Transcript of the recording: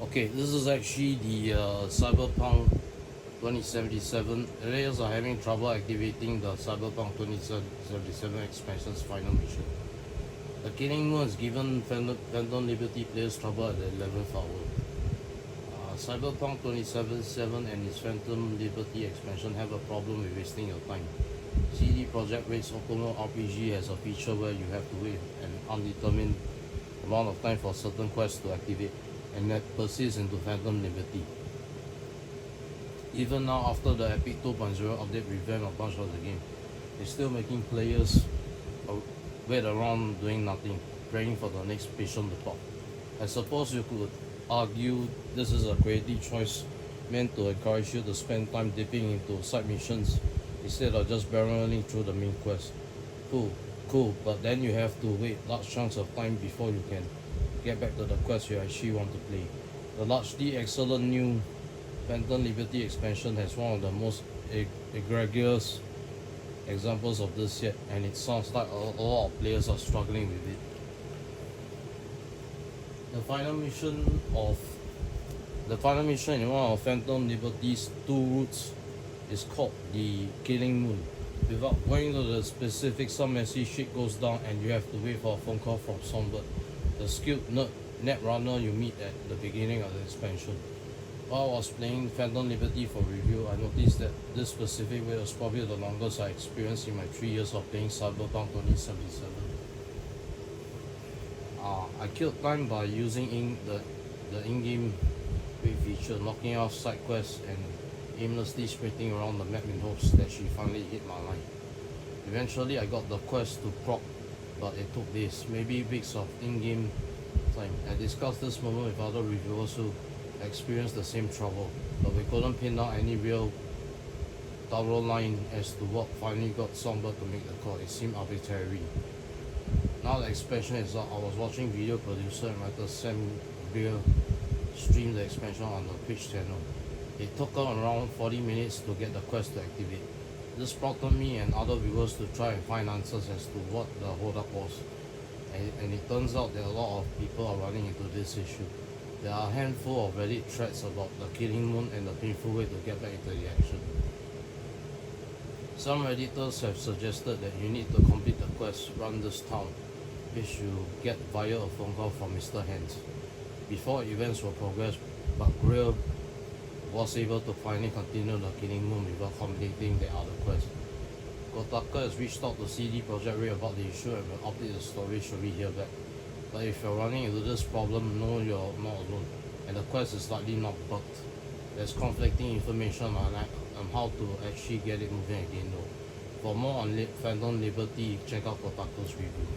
Okay, this is actually the Cyberpunk 2077. Players are having trouble activating the Cyberpunk 2077 expansion's final mission. The Killing Moon has given Phantom Liberty players trouble at the 11th hour. Cyberpunk 2077 and its Phantom Liberty expansion have a problem with wasting your time. CD Projekt Red's Open RPG has a feature where you have to wait an undetermined amount of time for certain quests to activate, and that persists into Phantom Liberty. Even now, after the Epic 2.0 update revamped a bunch of the game, it's still making players wait around doing nothing, praying for the next patient to pop. I suppose you could argue this is a creative choice meant to encourage you to spend time dipping into side missions instead of just barreling through the main quest. Cool, but then you have to wait large chunks of time before you can get back to the quest you actually want to play. The largely excellent new Phantom Liberty expansion has one of the most egregious examples of this yet, and it sounds like a lot of players are struggling with it. The final mission in one of Phantom Liberty's two routes is called the Killing Moon. Without going into the specifics, some messy shit goes down and you have to wait for a phone call from Songbird, the skilled net runner you meet at the beginning of the expansion. While I was playing Phantom Liberty for review, I noticed that this specific way was probably the longest I experienced in my 3 years of playing Cyberpunk 2077. I killed time by using the in-game wait feature, knocking off side quests and aimlessly sprinting around the map in hopes that she finally hit my line. Eventually I got the quest to proc, but it took days, maybe weeks of in-game time. I discussed this moment with other reviewers who experienced the same trouble, but we couldn't pin down any real thorough line as to what finally got Songbird to make the call. It seemed arbitrary. Now the expansion is out, I was watching video producer and writer Sam Beer stream the expansion on the Twitch channel. It took around 40 minutes to get the quest to activate. This prompted me and other viewers to try and find answers as to what the holdup was. And it turns out that a lot of people are running into this issue. There are a handful of Reddit threads about the Killing Moon and the painful way to get back into the action. Some Redditors have suggested that you need to complete the quest Run This Town, which you get via a phone call from Mr. Hands, before events will progress, but Greer was able to finally continue the Killing Moon without completing the other quest. Kotaku has reached out to CD Projekt Red about the issue and will update the story should we hear back. But if you're running into this problem, know you're not alone, and the quest is likely not bugged. There's conflicting information on how to actually get it moving again though. For more on Phantom Liberty, check out Kotaku's review.